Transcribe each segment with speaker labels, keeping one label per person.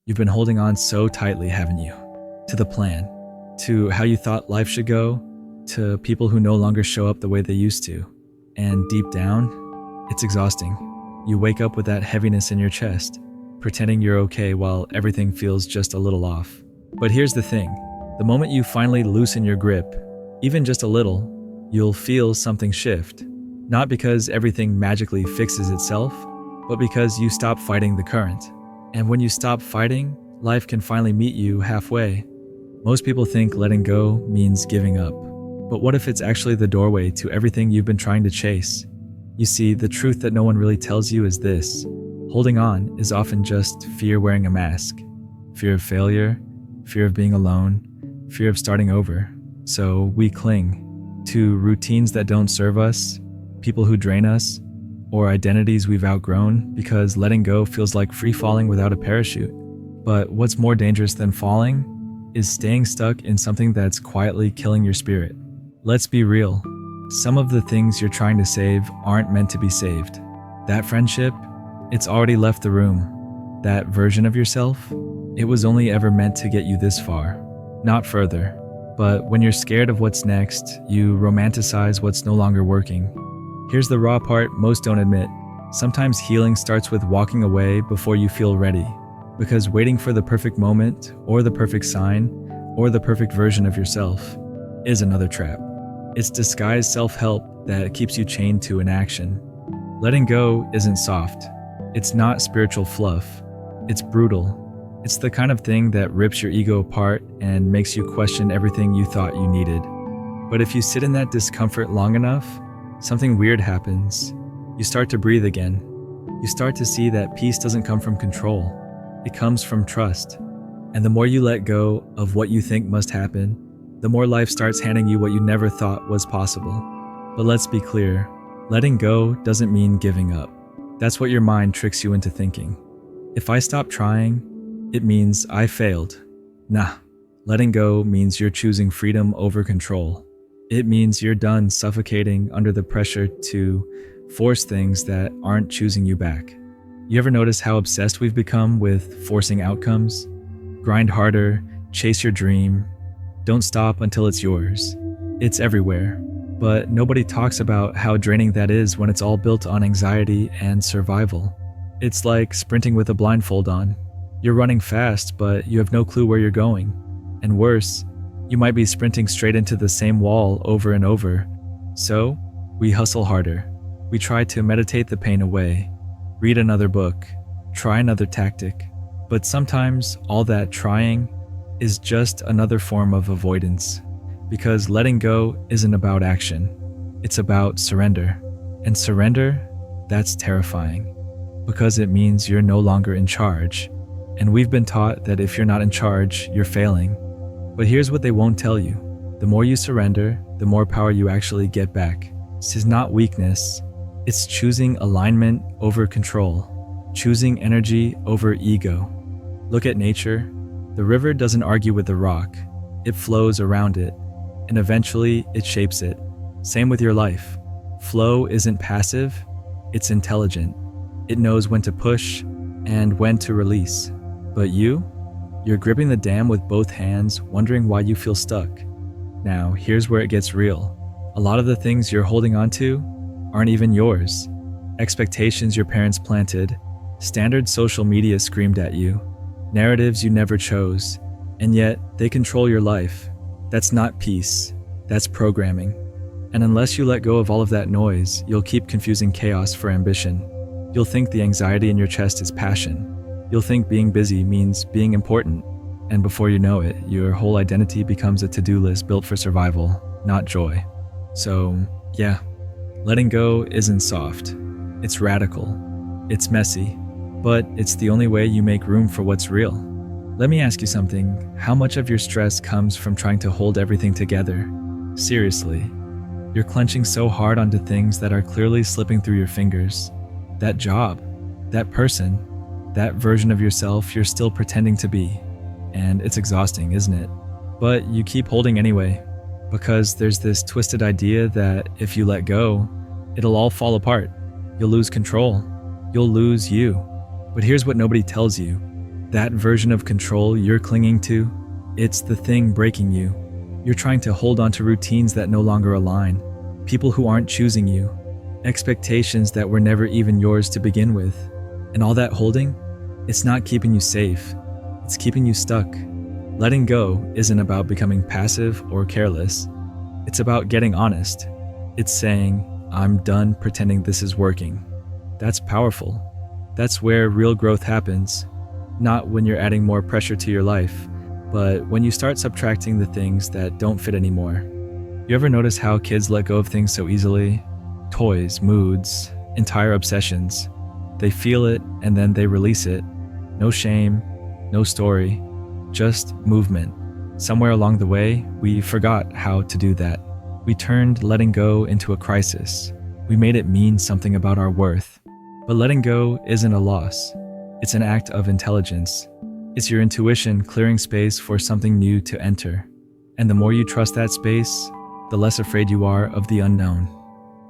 Speaker 1: You've been holding on so tightly, haven't you? To the plan, to how you thought life should go, to people who no longer show up the way they used to. And deep down, it's exhausting. You wake up with that heaviness in your chest, pretending you're okay while everything feels just a little off. But here's the thing, the moment you finally loosen your grip, even just a little, you'll feel something shift. Not because everything magically fixes itself, but because you stop fighting the current. And when you stop fighting, life can finally meet you halfway. Most people think letting go means giving up. But what if it's actually the doorway to everything you've been trying to chase? You see, the truth that no one really tells you is this. Holding on is often just fear wearing a mask. Fear of failure, fear of being alone, fear of starting over. So we cling to routines that don't serve us, people who drain us, or identities we've outgrown because letting go feels like free falling without a parachute. But what's more dangerous than falling is staying stuck in something that's quietly killing your spirit. Let's be real. Some of the things you're trying to save aren't meant to be saved. That friendship, it's already left the room. That version of yourself, it was only ever meant to get you this far, not further. But when you're scared of what's next, you romanticize what's no longer working. Here's the raw part most don't admit. Sometimes healing starts with walking away before you feel ready, because waiting for the perfect moment, or the perfect sign, or the perfect version of yourself is another trap. It's disguised self-help that keeps you chained to inaction. Letting go isn't soft. It's not spiritual fluff. It's brutal. It's the kind of thing that rips your ego apart and makes you question everything you thought you needed. But if you sit in that discomfort long enough, something weird happens. You start to breathe again. You start to see that peace doesn't come from control. It comes from trust. And the more you let go of what you think must happen, the more life starts handing you what you never thought was possible. But let's be clear, letting go doesn't mean giving up. That's what your mind tricks you into thinking. If I stop trying, it means I failed. Nah, letting go means you're choosing freedom over control. It means you're done suffocating under the pressure to force things that aren't choosing you back. You ever notice how obsessed we've become with forcing outcomes? Grind harder, chase your dream, don't stop until it's yours. It's everywhere, but nobody talks about how draining that is when it's all built on anxiety and survival. It's like sprinting with a blindfold on. You're running fast, but you have no clue where you're going. And worse, you might be sprinting straight into the same wall over and over. So, we hustle harder. We try to meditate the pain away, read another book, try another tactic. But sometimes all that trying is just another form of avoidance. Because letting go isn't about action. It's about surrender. And surrender, that's terrifying. Because it means you're no longer in charge. And we've been taught that if you're not in charge, you're failing. But here's what they won't tell you. The more you surrender, the more power you actually get back. This is not weakness. It's choosing alignment over control. Choosing energy over ego. Look at nature. The river doesn't argue with the rock. It flows around it. And eventually, it shapes it. Same with your life. Flow isn't passive. It's intelligent. It knows when to push and when to release. But you're gripping the dam with both hands, wondering why you feel stuck. Now, here's where it gets real. A lot of the things you're holding on to aren't even yours. Expectations your parents planted, standards social media screamed at you, narratives you never chose, and yet they control your life. That's not peace, that's programming. And unless you let go of all of that noise, you'll keep confusing chaos for ambition. You'll think the anxiety in your chest is passion. You'll think being busy means being important, and before you know it, your whole identity becomes a to-do list built for survival, not joy. So, yeah, letting go isn't soft. It's radical. It's messy, but it's the only way you make room for what's real. Let me ask you something. How much of your stress comes from trying to hold everything together? Seriously, you're clenching so hard onto things that are clearly slipping through your fingers. That job, that person, that version of yourself you're still pretending to be. And it's exhausting, isn't it? But you keep holding anyway, because there's this twisted idea that if you let go, it'll all fall apart. You'll lose control. You'll lose you. But here's what nobody tells you. That version of control you're clinging to, it's the thing breaking you. You're trying to hold on to routines that no longer align, people who aren't choosing you, expectations that were never even yours to begin with. And all that holding, it's not keeping you safe, it's keeping you stuck. Letting go isn't about becoming passive or careless. It's about getting honest. It's saying, I'm done pretending this is working. That's powerful. That's where real growth happens. Not when you're adding more pressure to your life, but when you start subtracting the things that don't fit anymore. You ever notice how kids let go of things so easily? Toys, moods, entire obsessions. They feel it and then they release it. No shame, no story, just movement. Somewhere along the way, we forgot how to do that. We turned letting go into a crisis. We made it mean something about our worth. But letting go isn't a loss. It's an act of intelligence. It's your intuition clearing space for something new to enter. And the more you trust that space, the less afraid you are of the unknown.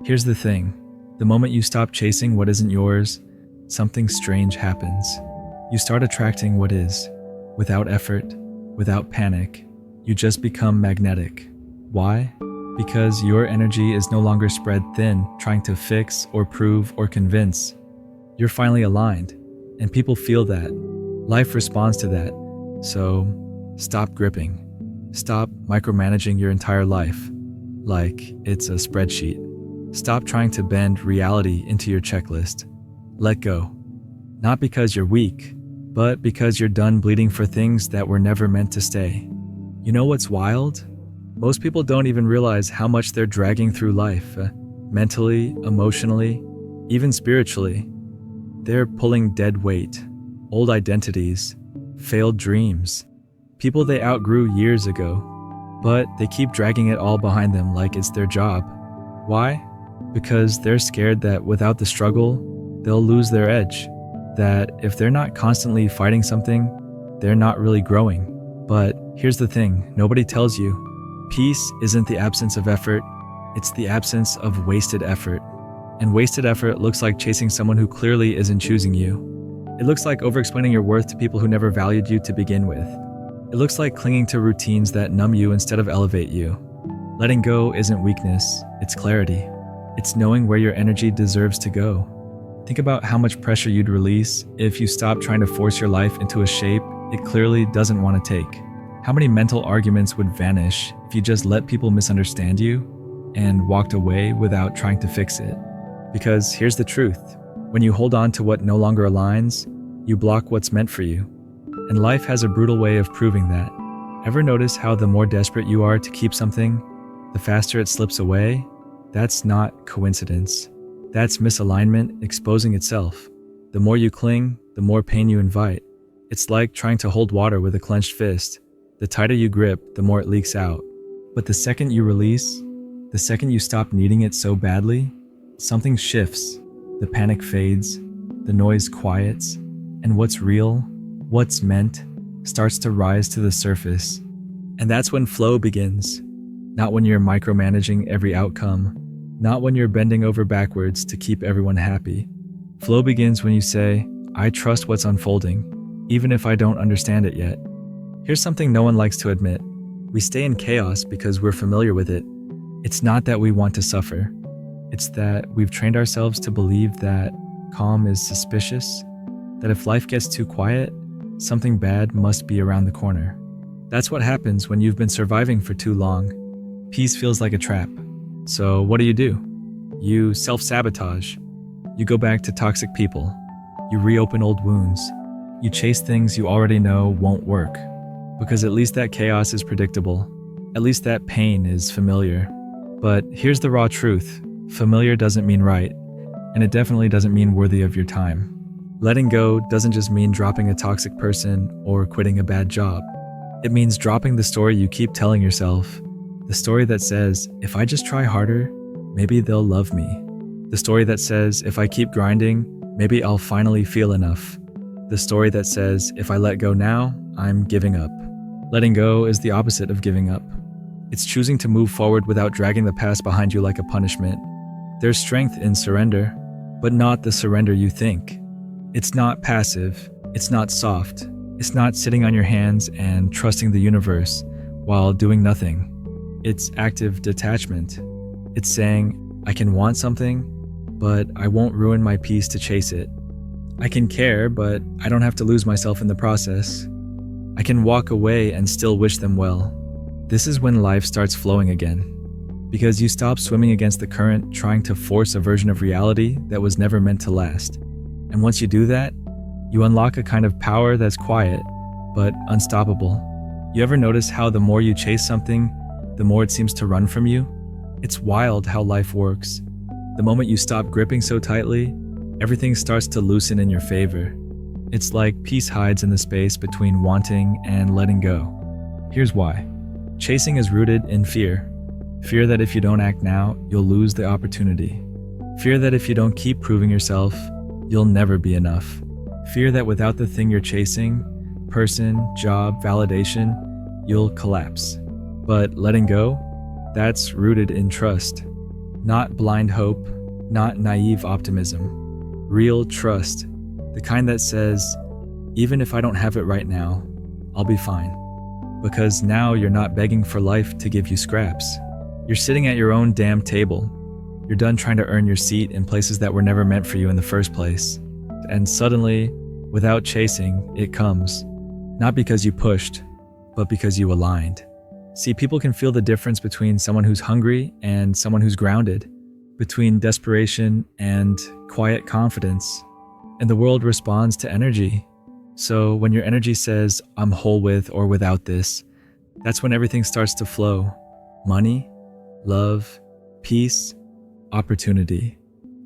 Speaker 1: Here's the thing. The moment you stop chasing what isn't yours, something strange happens. You start attracting what is. Without effort, without panic, you just become magnetic. Why? Because your energy is no longer spread thin, trying to fix or prove or convince. You're finally aligned, and people feel that. Life responds to that. So, stop gripping. Stop micromanaging your entire life like it's a spreadsheet. Stop trying to bend reality into your checklist. Let go. Not because you're weak, but because you're done bleeding for things that were never meant to stay. You know what's wild? Most people don't even realize how much they're dragging through life, mentally, emotionally, even spiritually. They're pulling dead weight, old identities, failed dreams, people they outgrew years ago, but they keep dragging it all behind them like it's their job. Why? Because they're scared that without the struggle, they'll lose their edge, that if they're not constantly fighting something, they're not really growing. But here's the thing, nobody tells you. Peace isn't the absence of effort, it's the absence of wasted effort. And wasted effort looks like chasing someone who clearly isn't choosing you. It looks like over-explaining your worth to people who never valued you to begin with. It looks like clinging to routines that numb you instead of elevate you. Letting go isn't weakness, it's clarity. It's knowing where your energy deserves to go. Think about how much pressure you'd release if you stopped trying to force your life into a shape it clearly doesn't want to take. How many mental arguments would vanish if you just let people misunderstand you and walked away without trying to fix it? Because here's the truth. When you hold on to what no longer aligns, you block what's meant for you. And life has a brutal way of proving that. Ever notice how the more desperate you are to keep something, the faster it slips away? That's not coincidence. That's misalignment exposing itself. The more you cling, the more pain you invite. It's like trying to hold water with a clenched fist. The tighter you grip, the more it leaks out. But the second you release, the second you stop needing it so badly, something shifts. The panic fades, the noise quiets, and what's real, what's meant, starts to rise to the surface. And that's when flow begins. Not when you're micromanaging every outcome, not when you're bending over backwards to keep everyone happy. Flow begins when you say, I trust what's unfolding, even if I don't understand it yet. Here's something no one likes to admit. We stay in chaos because we're familiar with it. It's not that we want to suffer. It's that we've trained ourselves to believe that calm is suspicious, that if life gets too quiet, something bad must be around the corner. That's what happens when you've been surviving for too long. Peace feels like a trap. So what do? You self-sabotage. You go back to toxic people. You reopen old wounds. You chase things you already know won't work. Because at least that chaos is predictable. At least that pain is familiar. But here's the raw truth. Familiar doesn't mean right, and it definitely doesn't mean worthy of your time. Letting go doesn't just mean dropping a toxic person or quitting a bad job. It means dropping the story you keep telling yourself. The story that says, if I just try harder, maybe they'll love me. The story that says, if I keep grinding, maybe I'll finally feel enough. The story that says, if I let go now, I'm giving up. Letting go is the opposite of giving up. It's choosing to move forward without dragging the past behind you like a punishment. There's strength in surrender, but not the surrender you think. It's not passive, it's not soft, It's not sitting on your hands and trusting the universe while doing nothing. It's active detachment. It's saying, I can want something, but I won't ruin my peace to chase it. I can care, but I don't have to lose myself in the process. I can walk away and still wish them well. This is when life starts flowing again, because you stop swimming against the current trying to force a version of reality that was never meant to last. And once you do that, you unlock a kind of power that's quiet, but unstoppable. You ever notice how the more you chase something, the more it seems to run from you? It's wild how life works. The moment you stop gripping so tightly, everything starts to loosen in your favor. It's like peace hides in the space between wanting and letting go. Here's why. Chasing is rooted in fear. Fear that if you don't act now, you'll lose the opportunity. Fear that if you don't keep proving yourself, you'll never be enough. Fear that without the thing you're chasing, person, job, validation, you'll collapse. But letting go, that's rooted in trust. Not blind hope, not naive optimism. Real trust, the kind that says, even if I don't have it right now, I'll be fine. Because now you're not begging for life to give you scraps. You're sitting at your own damn table. You're done trying to earn your seat in places that were never meant for you in the first place. And suddenly, without chasing, it comes. Not because you pushed, but because you aligned. See, people can feel the difference between someone who's hungry and someone who's grounded, between desperation and quiet confidence. And the world responds to energy. So when your energy says, I'm whole with or without this, that's when everything starts to flow. Money, love, peace, opportunity.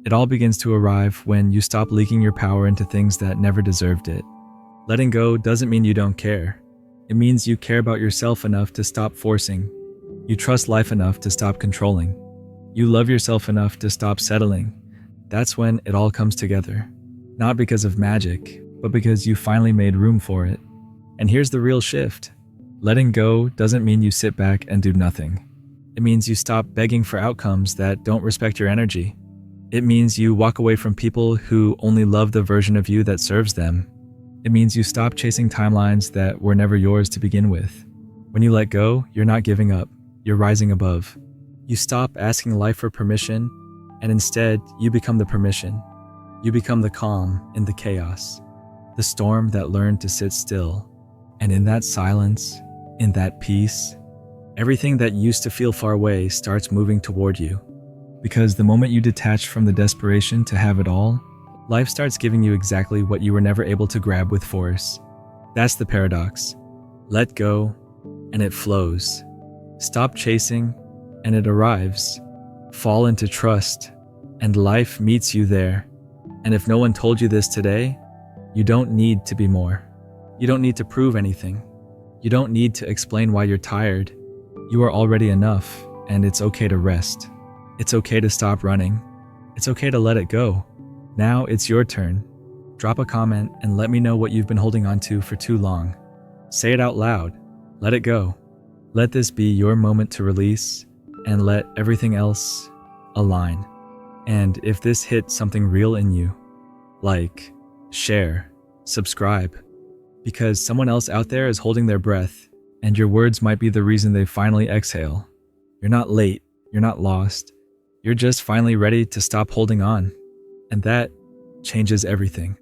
Speaker 1: It all begins to arrive when you stop leaking your power into things that never deserved it. Letting go doesn't mean you don't care. It means you care about yourself enough to stop forcing. You trust life enough to stop controlling. You love yourself enough to stop settling. That's when it all comes together. Not because of magic, but because you finally made room for it. And here's the real shift. Letting go doesn't mean you sit back and do nothing. It means you stop begging for outcomes that don't respect your energy. It means you walk away from people who only love the version of you that serves them. It means you stop chasing timelines that were never yours to begin with. When you let go, you're not giving up, you're rising above. You stop asking life for permission, and instead, you become the permission. You become the calm in the chaos, the storm that learned to sit still. And in that silence, in that peace, everything that used to feel far away starts moving toward you. Because the moment you detach from the desperation to have it all, life starts giving you exactly what you were never able to grab with force. That's the paradox. Let go, and it flows. Stop chasing, and it arrives. Fall into trust, and life meets you there. And if no one told you this today, you don't need to be more. You don't need to prove anything. You don't need to explain why you're tired. You are already enough, and it's okay to rest. It's okay to stop running. It's okay to let it go. Now it's your turn. Drop a comment and let me know what you've been holding on to for too long. Say it out loud. Let it go. Let this be your moment to release and let everything else align. And if this hit something real in you, like, share, subscribe, because someone else out there is holding their breath and your words might be the reason they finally exhale. You're not late. You're not lost. You're just finally ready to stop holding on. And that changes everything.